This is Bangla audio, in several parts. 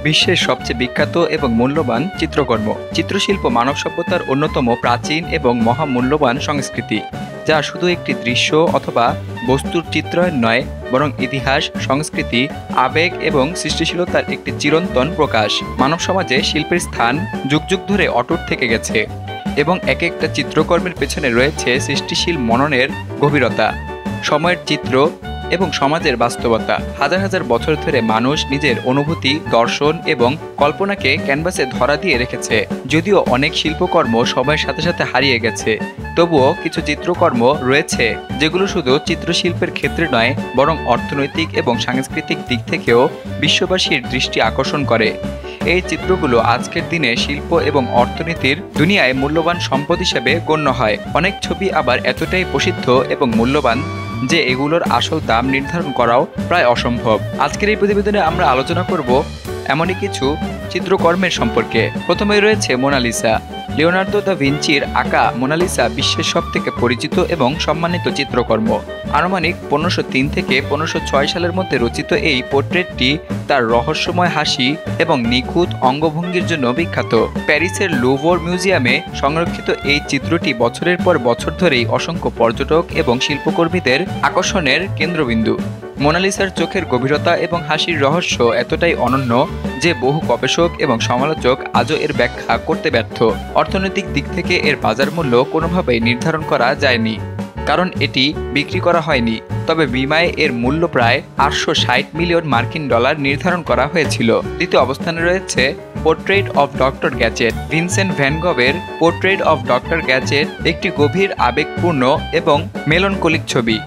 বিশ্বের সবচেয়ে বিখ্যাত এবং মূল্যবান চিত্রকর্ম। চিত্রশিল্প মানব সভ্যতার অন্যতম প্রাচীন এবং মহামূল্যবান সংস্কৃতি, যা শুধু একটি দৃশ্য অথবা বস্তুর চিত্রায়ন নয়, বরং ইতিহাস, সংস্কৃতি, আবেগ এবং সৃষ্টিশীলতার একটি চিরন্তন প্রকাশ। মানব সমাজে শিল্পের স্থান যুগ যুগ ধরে অটুট থেকে গেছে এবং এক একটা চিত্রকর্মের পেছনে রয়েছে সৃষ্টিশীল মননের গভীরতা, সময়ের চিত্র এবং সমাজের বাস্তবতা। হাজার হাজার বছর ধরে মানুষ নিজের অনুভূতি, দর্শন এবং কল্পনাকে ক্যানভাসে ধরা দিয়ে রেখেছে। যদিও অনেক শিল্পকর্ম সময়ের সাথে সাথে হারিয়ে গেছে, তবুও কিছু চিত্রকর্ম রয়েছে যেগুলো শুধু চিত্রশিল্পের ক্ষেত্রে নয়, বরং অর্থনৈতিক এবং সাংস্কৃতিক দিক থেকেও বিশ্ববাসীর দৃষ্টি আকর্ষণ করে। এই চিত্রগুলো আজকের দিনে শিল্প এবং অর্থনীতির দুনিয়ায় মূল্যবান সম্পদ হিসেবে গণ্য হয়। অনেক ছবি আবার এতটাই প্রসিদ্ধ এবং মূল্যবান যে এগুলোর আসল দাম নির্ধারণ করাও প্রায় অসম্ভব। আজকের এই প্রতিবেদনে আমরা আলোচনা করব এমনই কিছু চিত্রকর্মের সম্পর্কে। প্রথমেই রয়েছে মোনালিসা। লিওনার্দো দা ভিঞ্চির আঁকা মোনালিসা বিশ্বের সবথেকে পরিচিত এবং সম্মানিত চিত্রকর্ম। আনুমানিক 1503 থেকে 1506 সালের মধ্যে রচিত এই পোর্ট্রেটটি তার রহস্যময় হাসি এবং নিখুঁত অঙ্গভঙ্গির জন্য বিখ্যাত। প্যারিসের লুভর মিউজিয়ামে সংরক্ষিত এই চিত্রটি বছরের পর বছর ধরেই অসংখ্য পর্যটক এবং শিল্পকর্মীদের আকর্ষণের কেন্দ্রবিন্দু। মোনালিসার চোখের গভীরতা এবং হাসির রহস্য এতটাই অনন্য যে বহু গবেষক এবং সমালোচক আজও এর ব্যাখ্যা করতে ব্যর্থ। অর্থনৈতিক দিক থেকে এর বাজার মূল্য কোনোভাবেই নির্ধারণ করা যায়নি, কারণ এটি বিক্রি করা হয়নি। তবে বিমায় এর মূল্য প্রায় 860 মিলিয়ন মার্কিন ডলার নির্ধারণ করা হয়েছিল। দ্বিতীয় অবস্থানে রয়েছে portrait of doctor Gachet. Vincent van গভের পোর্ট্রেট অফ ডক্টর গ্যাজেট একটি গভীর আবেগপূর্ণ এবং মেলনকলিক ছবি।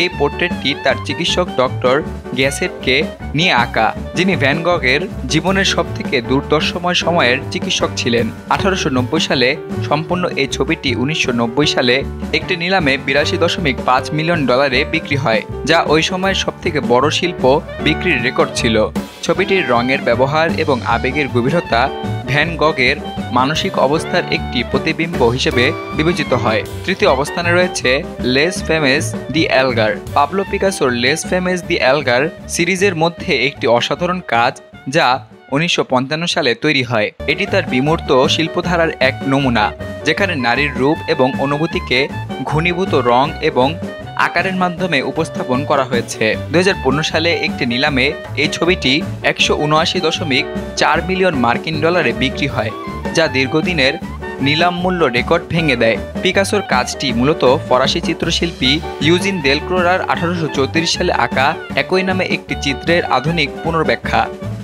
এই পোর্ট্রেটটি তার চিকিৎসক ডক্টর গ্যাসেটকে নিয়ে আঁকা, যিনি ভ্যান গগের জীবনের সবথেকে দুর্দশময় সময়ের চিকিৎসক ছিলেন। 1890 সালে সম্পূর্ণ এই ছবিটি 1990 সালে একটি নিলামে 82.5 মিলিয়ন ডলারে বিক্রি হয়, যা ওই সময়ের সবথেকে বড় শিল্প বিক্রির রেকর্ড ছিল। ছবিটির রঙের ব্যবহার এবং আবেগের গভীরতা ভ্যান গগের মানসিক অবস্থার একটি প্রতিবিম্ব হিসেবে বিবেচিত হয়। তৃতীয় অবস্থানে রয়েছে লেস ফেমেস দি এলগার। পাবলো পিকাসোর লেস ফেমেস দি এলগার সিরিজের মধ্যে একটি অসাধারণ কাজ, যা 1955 সালে তৈরি হয়। এটি তার বিমূর্ত শিল্পধারার এক নমুনা, যেখানে নারীর রূপ এবং অনুভূতিকে ঘনীভূত রং এবং আকারের মাধ্যমে উপস্থাপন করা হয়েছে। 2015 সালে একটি নিলামে এই ছবিটি 179.4 মিলিয়ন মার্কিন ডলারে বিক্রি হয়, যা দীর্ঘদিনের নিলাম মূল্য রেকর্ড ভেঙে দেয়। পিকাসোর কাজটি মূলত ফরাসি চিত্রশিল্পী ইউজিন দেলক্রোরার 1834 সালে আঁকা একই নামে একটি চিত্রের আধুনিক পুনর্ব্যাখ্যা।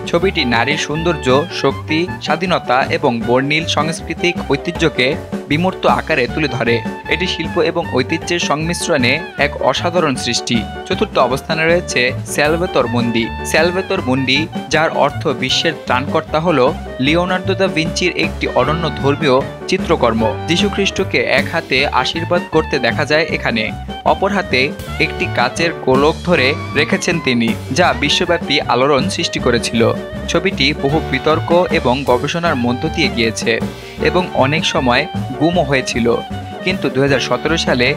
ছবিটি নারীর সৌন্দর্য, শক্তি, স্বাধীনতা এবং বর্ণিল সাংস্কৃতিক ঐতিহ্যকে বিমূর্ত আকারে তুলে ধরে। এটি শিল্প এবং ঐতিহ্যের সংমিশ্রণে এক অসাধারণ সৃষ্টি। চতুর্থ অবস্থানে রয়েছে স্যালভেতর মুন্ডি। স্যালভেতর মুন্ডি, যার অর্থ বিশ্বের ত্রাণকর্তা, হল লিওনার্দো দা ভিঞ্চির একটি অনন্য ধর্মীয় চিত্রকর্ম। যীশুখ্রিস্টকে এক হাতে আশীর্বাদ করতে দেখা যায় এখানে, অপর হাতে একটি কাচের গোলক ধরে রেখেছেন তিনি, যা বিশ্বব্যাপী আলোড়ন সৃষ্টি করেছিল। ছবিটি বহু বিতর্ক এবং গবেষণার মধ্য দিয়ে গিয়েছে এবং অনেক সময় গুমও হয়েছিল, কিন্তু 2017 সালে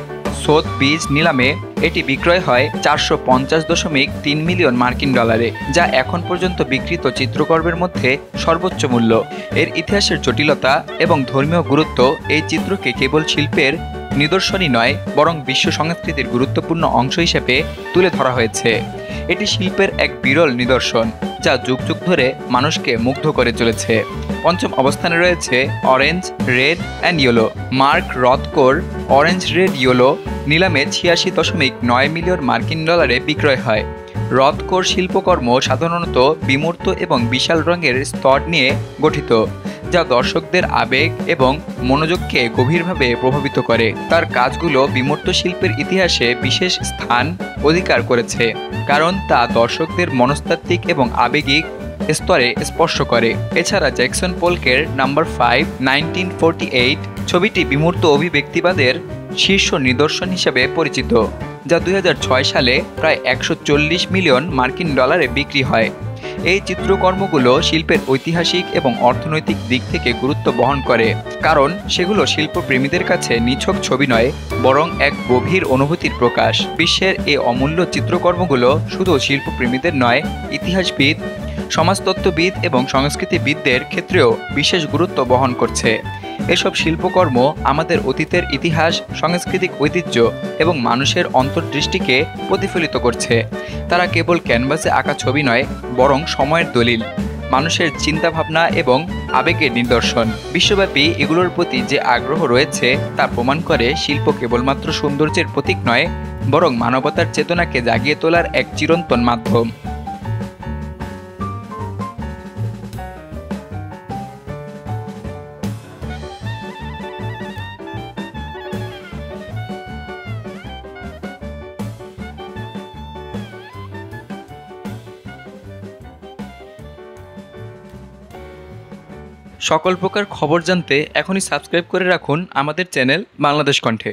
সোথবিজ নিলামে এটি বিক্রয় হয় 450.3 মিলিয়ন মার্কিন ডলারে, যা এখন পর্যন্ত বিক্রিত চিত্রকর্মের মধ্যে সর্বোচ্চ মূল্য। এর ইতিহাসের জটিলতা এবং ধর্মীয় গুরুত্ব এই চিত্রকে কেবল শিল্পের নিদর্শনই নয়, বরং বিশ্ব সংস্কৃতির গুরুত্বপূর্ণ অংশ হিসেবে তুলে ধরা হয়েছে। এটি শিল্পের এক বিরল নিদর্শন, যা যুগ যুগ ধরে মানুষকে মুগ্ধ করে চলেছে। পঞ্চম অবস্থানে রয়েছে orange, red and yellow. Mark রথকোর অরেঞ্জ, রেড, ইয়েলো নিলামে 86.9 মিলিয়ন মার্কিন ডলারে বিক্রয় হয়। রথকোর শিল্পকর্ম সাধারণত বিমূর্ত এবং বিশাল রঙের স্তর নিয়ে গঠিত, যা দর্শকদের আবেগ এবং মনোযোগকে গভীরভাবে প্রভাবিত করে। তার কাজগুলো বিমূর্ত শিল্পের ইতিহাসে বিশেষ স্থান অধিকার করেছে, কারণ তা দর্শকদের মনস্তাত্ত্বিক এবং আবেগিক স্তরে স্পর্শ করে। এছাড়া জ্যাকসন পোলকের নাম্বার 5, 1948 ছবিটি বিমূর্ত অভিব্যক্তিবাদের শীর্ষ নিদর্শন হিসেবে পরিচিত, যা 2006 সালে প্রায় 140 মিলিয়ন মার্কিন ডলারে বিক্রি হয়। এই চিত্রকর্মগুলো শিল্পের ঐতিহাসিক এবং অর্থনৈতিক দিক থেকে গুরুত্ব বহন করে, কারণ সেগুলো শিল্পপ্রেমীদের কাছে নিছক ছবি নয়, বরং এক গভীর অনুভূতির প্রকাশ। বিশ্বের এই অমূল্য চিত্রকর্মগুলো শুধু শিল্পপ্রেমীদের নয়, ইতিহাসবিদ, সমাজতত্ত্ববিদ এবং সংস্কৃতিবিদদের ক্ষেত্রেও বিশেষ গুরুত্ব বহন করছে। এসব শিল্পকর্ম আমাদের অতীতের ইতিহাস, সাংস্কৃতিক ঐতিহ্য এবং মানুষের অন্তর্দৃষ্টিকে প্রতিফলিত করছে। তারা কেবল ক্যানভাসে আঁকা ছবি নয়, বরং সময়ের দলিল, মানুষের চিন্তাভাবনা এবং আবেগের নিদর্শন। বিশ্বব্যাপী এগুলোর প্রতি যে আগ্রহ রয়েছে তা প্রমাণ করে শিল্প কেবলমাত্র সৌন্দর্যের প্রতীক নয়, বরং মানবতার চেতনাকে জাগিয়ে তোলার এক চিরন্তন মাধ্যম। সকল প্রকার খবর জানতে এখনই সাবস্ক্রাইব করে রাখুন আমাদের চ্যানেল বাংলাদেশ কণ্ঠে।